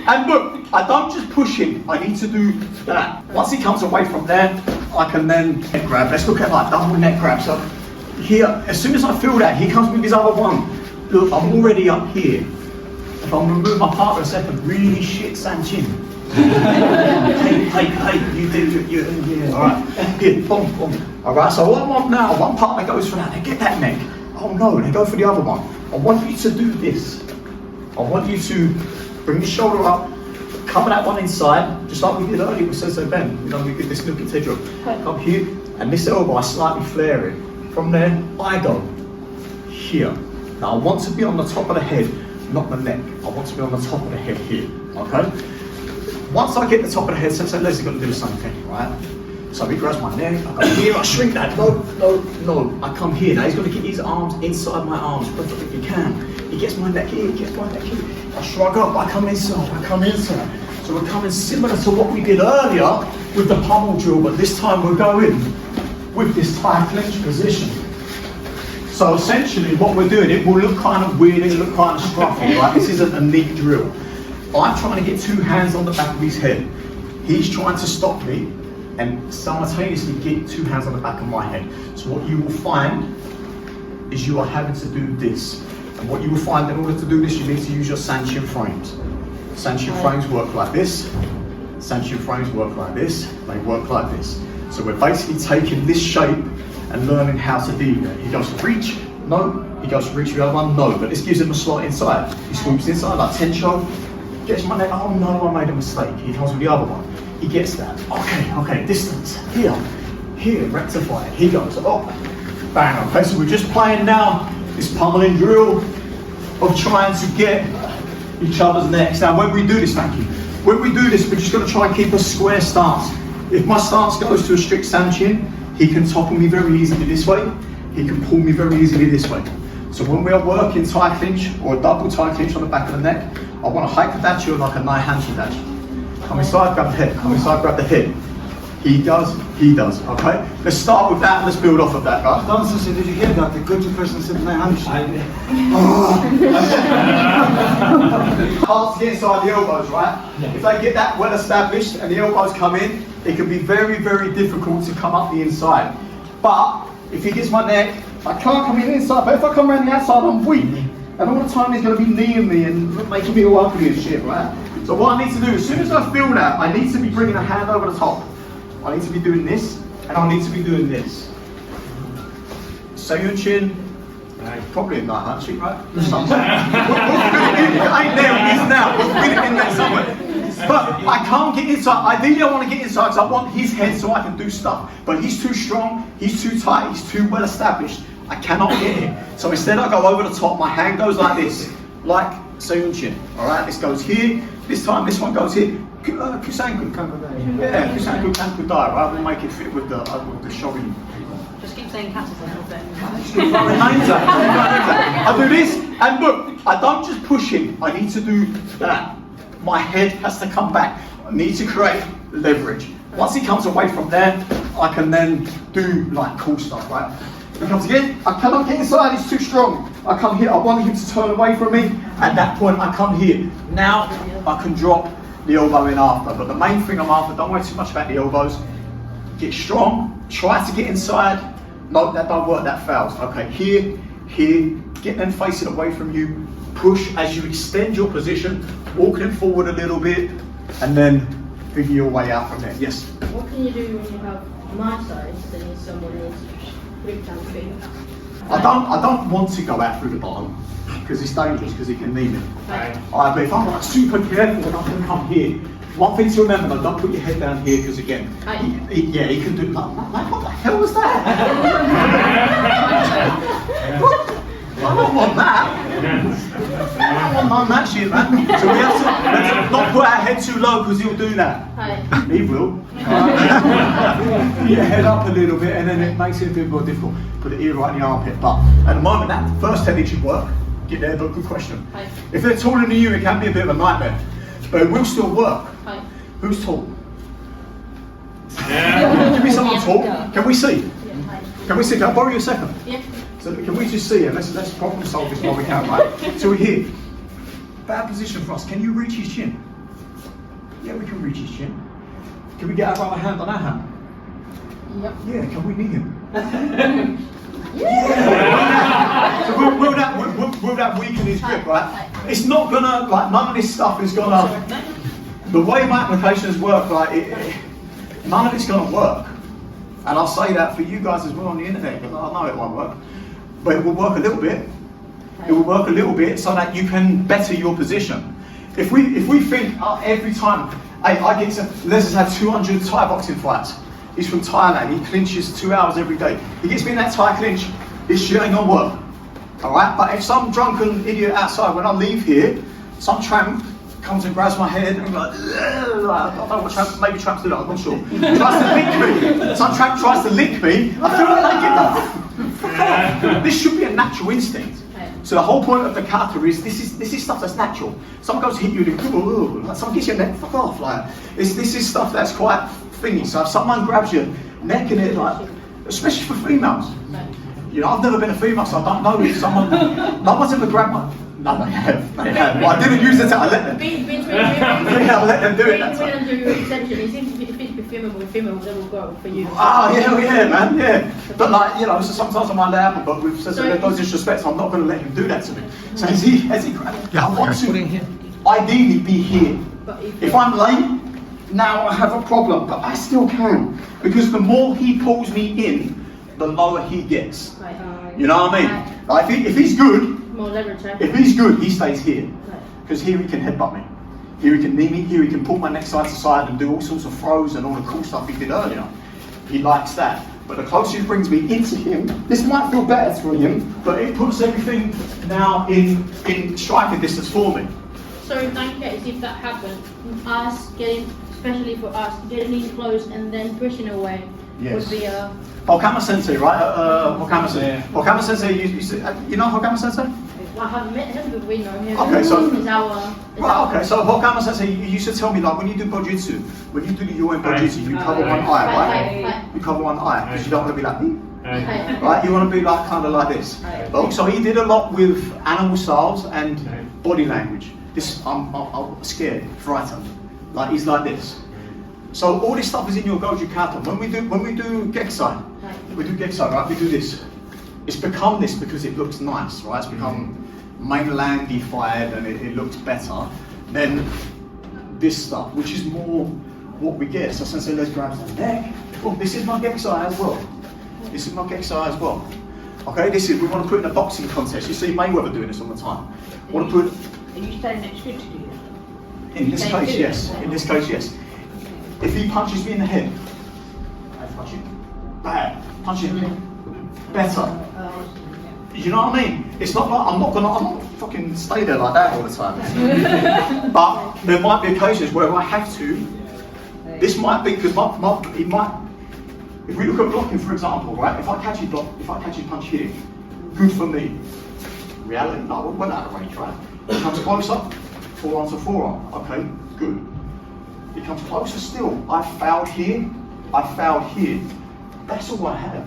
And look, I don't just push him, I need to do that. Once he comes away from there, I can then neck grab. Let's look at like double neck grab. So here, as soon as I feel that, he comes with his other one. Look, I'm already up here. If I'm gonna move my partner a second, really shit Sanchin. hey, you do, yeah, all right. Here, boom, boom. All right, so what I want now, one partner goes for that, they get that neck. Oh no, they go for the other one. I want you to do this. I want you to bring the shoulder up, cover that one inside, just like we did earlier with Seipai. You know, we did this little tedro. Come here, and this elbow I slightly flare it. From there, I go here. Now I want to be on the top of the head, not the neck. I want to be on the top of the head here, okay? Once I get the top of the head, Sensei Leslie's got to do the same thing, right? So he grabs my neck, I go here, I shrink that, no, I come here. Now he's got to get his arms inside my arms, if he can. He gets my neck here, I shrug up, I come inside. So we're coming similar to what we did earlier with the pummel drill, but this time we're going with this Thai clinch position. So essentially what we're doing, it will look kind of weird, it'll look kind of scruffy, right? This isn't a neat drill. I'm trying to get two hands on the back of his head. He's trying to stop me and simultaneously get two hands on the back of my head. So what you will find is you are having to do this. And what you will find, in order to do this, you need to use your Sanchin frames. Sanchin frames work like this. Sanchin frames work like this. They work like this. So we're basically taking this shape and learning how to do that. He goes to reach, no. He goes to reach the other one, no. But this gives him a slot inside. He swoops inside like tencho. Gets my neck, oh no, I made a mistake. He comes with the other one. He gets that. Okay, distance. Here, rectify it. He goes, oh, bang. Okay, so we're just playing now this pummeling drill of trying to get each other's necks. Now when we do this, thank you. When we do this, we're just gonna try and keep a square stance. If my stance goes to a strict Sanchin, he can topple me very easily this way. He can pull me very easily this way. So when we are working Thai clinch or a double Thai clinch on the back of the neck, I want to hike the dachi like a nine hanchi dachi. Come inside, grab the head. Come inside, grab the head. He does. Okay? Let's start with that and let's build off of that, right? Did you hear that? The Goju person said nine hanchi. Hard to get inside the elbows, right? Yeah. If they get that well established and the elbows come in, it can be very, very difficult to come up the inside. But if he gets my neck, I can't come in inside, but if I come around the outside, I'm weak. And all the time he's going to be kneeing me and making me all ugly and shit, right? So what I need to do, as soon as I feel that, I need to be bringing a hand over the top. I need to be doing this, and I need to be doing this. Seiyun chin, probably a night hunching, right? Somewhere. It ain't there, it is now. We'll fit it in there somewhere. But I can't get inside. Ideally I want to get inside because I want his head so I can do stuff. But he's too strong, he's too tight, he's too well established. I cannot get him. So instead I go over the top, my hand goes like this, like Seiyun chin. Alright, this goes here, this time this one goes here. Kusanku Kankudai. Yeah, Kusanku Kankudai, right? We'll make it fit with the shogi. Just keep saying cats a little bit. I do this, and look, I don't just push him, I need to do that. My head has to come back. I need to create leverage. Once he comes away from there, I can then do like cool stuff, right? He comes again, I cannot get inside, he's too strong. I come here, I want him to turn away from me. At that point, I come here. Now, I can drop the elbow in after. But the main thing I'm after, don't worry too much about the elbows. Get strong, try to get inside. No, that don't work, that fails. Okay, here, get them facing away from you. Push as you extend your position, walk them forward a little bit, and then figure your way out from there. Yes? What can you do when you have my size and someone needs to grip down through? I don't want to go out through the bottom because it's dangerous because he can knee me. Right. But if I'm like super careful and I'm going to come here, one thing to remember though, don't put your head down here because again, he can do like, what the hell was that? I don't want that. I don't want that shit, man. So we have to not put our head too low because he'll do that. He will. Put your head up a little bit and then it makes it a bit more difficult. Put it here right in the armpit. But at the moment, that first technique should work. Get there, but good question. If they're taller than you, it can be a bit of a nightmare. But it will still work. Who's tall? Yeah. Give me someone tall. Can we see? Can we see? Can I borrow you a second? Yeah. So can we just see it? Let's problem solve this while we can, right? So we're here. Bad position for us. Can you reach his chin? Yeah, we can reach his chin. Can we get our other hand on our hand? Yep. Yeah, can we knee him? So will that weaken his grip, right? It's not gonna, like, none of this stuff is gonna, the way my applications work, like, none of it's gonna work. And I'll say that for you guys as well on the internet, because I know it won't work. But it will work a little bit. It will work a little bit so that you can better your position. If we think every time, hey, I get to, Les has had 200 Thai boxing fights. He's from Thailand, he clinches 2 hours every day. He gets me in that Thai clinch, this shit ain't gonna work. Alright, but if some drunken idiot outside, when I leave here, some tramp comes and grabs my head and I'm like, I don't know what tramp, maybe tramps do that, I'm not sure. Tries to lick me. Some tramp tries to lick me, I feel like fuck off. This should be a natural instinct. So the whole point of the kata is this is stuff that's natural. Someone goes to hit you and like, someone gets your neck, fuck off. Like this is stuff that's quite thingy. So if someone grabs your neck and it, like, especially for females, you know, I've never been a female, so I don't know if someone, no one's ever grabbed my, no, they have. Well, I didn't use it, I let them. I let them do it that time. It seems to be female with female, they will go for you. Yeah, man, yeah. But like, you know, so sometimes I might let happen, but with such no disrespect, I'm not going to let him do that to me. So has he grabbed? Yeah, I want to ideally be here. If I'm late, now I have a problem, but I still can. Because the more he pulls me in, the lower he gets. You know what I mean? Like if he's good, if he's good, he stays here. Because here he can headbutt me. Here he can knee me, here he can pull my neck side to side and do all sorts of throws and all the cool stuff he did earlier. He likes that. But the closer he brings me into him, this might feel better for him, but it puts everything now in striking distance for me. So in that case, if that happened, us getting, especially for us, getting in close and then pushing away would be a... Hokama Sensei, right? Hokama Sensei. Yeah. Hokama Sensei, you know Hokama Sensei? I haven't met him, but we know him. Okay, so okay, so Hokama Sensei, you used to tell me, like, when you do Gojutsu, when you do the UN Gojutsu, you cover one eye, right? You cover one eye because you don't want to be like me. Right? You want to be like kind of like this. So he did a lot with animal styles and body language. This I'm scared, frightened. Like he's like this. So all this stuff is in your Goju kata. When we do Geksai, right? We do this. It's become this because it looks nice, right? It's become mainlandified and it looks better than this stuff, which is more what we get. So Sensei Les grabs the neck. Oh, this is my Geksai as well. This is my Geksai as well. Okay, we want to put in a boxing contest. You see Mayweather doing this all the time. Want to put. Are you standing next to you? In this case, yes. In this case, yes. If he punches me in the head, I punch him. Bad. Punch him. Better. You know what I mean? It's not like I'm not fucking stay there like that all the time. But there might be occasions where I have to. This might be because it might. If we look at blocking, for example, right? If I catch his punch here, good for me. Reality, no, we're out of range, right? He comes closer, forearm to forearm. Okay, good. He comes closer still. I fouled here. That's all I have.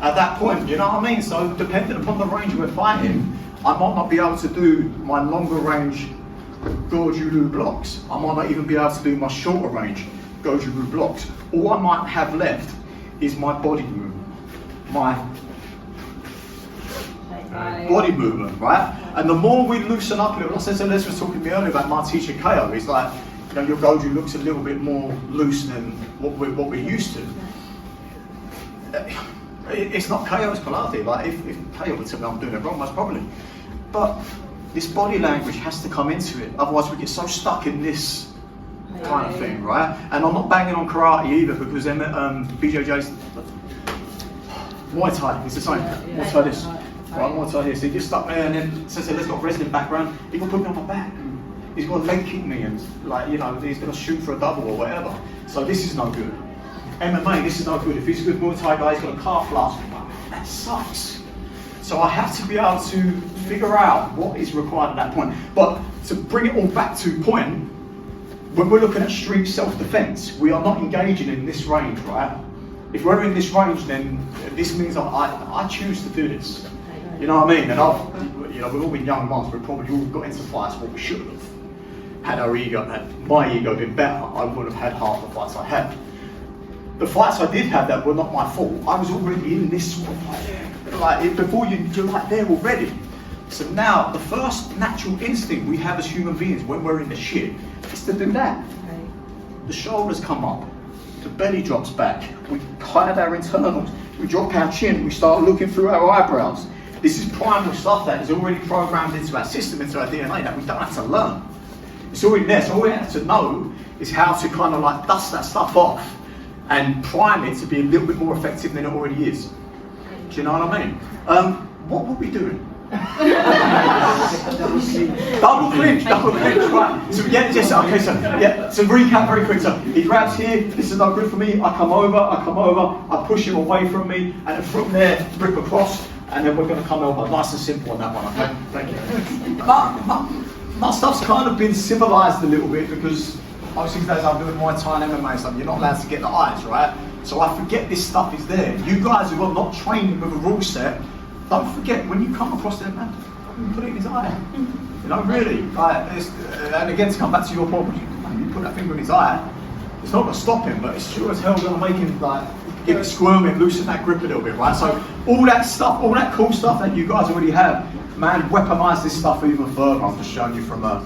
At that point, you know what I mean? So depending upon the range we're fighting, I might not be able to do my longer range Goju blocks. I might not even be able to do my shorter range Goju blocks. All I might have left is my body movement. My body movement, right? And the more we loosen up a little, like I said, Les was talking to me earlier about my teacher KO. It's like, you know, your Goju looks a little bit more loose than what we're used to. It's not KO, it's Pilates. Like if KO would tell me I'm doing it wrong, most probably. But this body language has to come into it. Otherwise we get so stuck in this kind of thing, right? And I'm not banging on karate either because then BJJ's Muay Thai, it's the same. Muay Thai this. Right, Muay Thai here. So he gets stuck there and then says, let's got a wrestling background, he can put me on my back. He's got to leg kick me and like, you know, he's going to shoot for a double or whatever. So this is no good. MMA, this is no good. If he's a good Muay Thai guy, he's got a calf flask. That sucks. So I have to be able to figure out what is required at that point. But to bring it all back to point, when we're looking at street self-defense, we are not engaging in this range, right? If we're in this range, then this means I choose to do this. You know what I mean? And we've all been young once, we've probably all got into fights what we should have. had my ego been better, I would have had half the fights I had. The fights I did have that were not my fault. I was already in this sort of like before you're like there already. So now the first natural instinct we have as human beings when we're in the shit is to do that. The shoulders come up, the belly drops back, we hide our internals, we drop our chin, we start looking through our eyebrows. This is primal stuff that is already programmed into our system, into our DNA, that we don't have to learn. It's already there, so all we have to know is how to kind of like dust that stuff off and prime it to be a little bit more effective than it already is. Do you know what I mean? What were we doing? Double clinch, right. So yeah, just okay, so yeah, so recap very quick. So he grabs here, this is not good for me, I come over, I push him away from me, and then from there, rip across, and then we're gonna come over. Nice and simple on that one, okay? Thank you. My stuff's kind of been civilized a little bit because obviously these days I'm doing Muay Thai and MMA stuff, you're not allowed to get the eyes, right? So I forget this stuff is there. You guys who are not trained with a rule set, don't forget, when you come across that man, put it in his eye. You know, really. Like, and again, to come back to your point, you put that finger in his eye, it's not going to stop him, but it's sure as hell going to make him like get it squirming, loosen that grip a little bit, right? So all that stuff, all that cool stuff that you guys already have, man, weaponize this stuff even further. I'm just showing you from a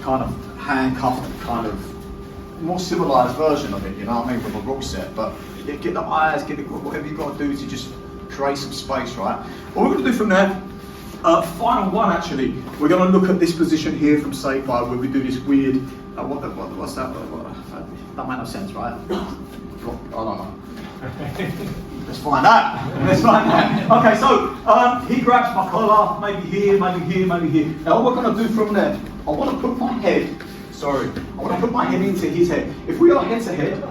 kind of handcuffed, kind of more civilized version of it, you know what I mean, with a rule set. But yeah, get the eyes, get the grip, whatever you got to do to just create some space, right? What we're going to do from there, final one actually, we're going to look at this position here from Seipai where we do this weird, what's that? That made no sense, right? I don't know. Let's find out. Let's find out. Okay, so he grabs my collar, maybe here, maybe here, maybe here. Now what we're going to do from there, I want to put my head, I want to put my head into his head. If we are head to head,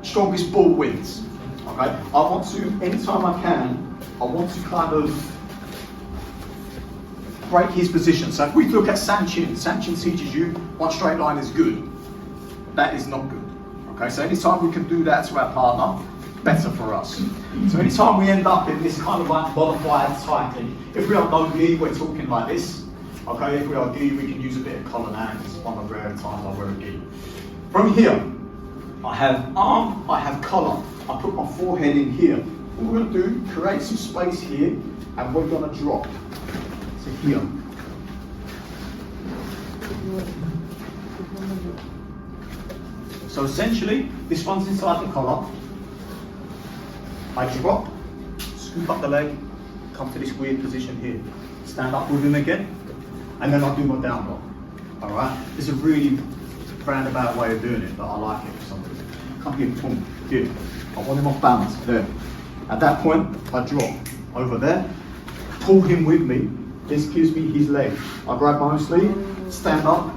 strongest ball wins. Okay, I want to, anytime I can, I want to kind of break his position. So if we look at Sanchin teaches you one straight line is good. That is not good. Okay, so anytime we can do that to our partner, better for us. So anytime we end up in this kind of like modified tightening, if we are no gi, we're talking like this. Okay, if we are gi, we can use a bit of collar now. It's one of the rare times I wear a gi. From here, I have arm, I have collar. I put my forehead in here. What we're going to do, create some space here, and we're going to drop to here. So essentially, this one's inside the collar. I drop, scoop up the leg, come to this weird position here. Stand up with him again, and then I'll do my down block. Alright? It's a really roundabout way of doing it, but I like it for some reason. Come here, boom, here. I want him off balance, there. At that point, I drop over there, pull him with me. This gives me his leg. I grab my own sleeve, stand up,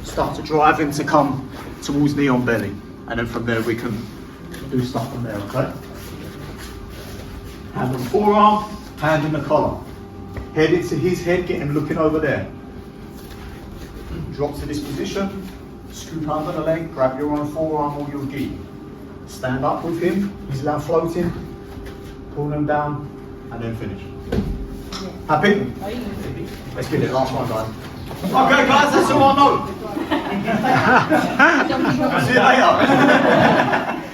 start to drive him to come towards knee on belly. And then from there we can do stuff from there, okay? Hand on the forearm, hand in the collar. Head into his head, get him looking over there. Drop to this position, scoop under the leg, grab your own forearm or your gi. Stand up with him, he's now floating, pull him down, and then finish. Happy? Let's get it, last one, guys. Okay, guys, that's all I know. See you later.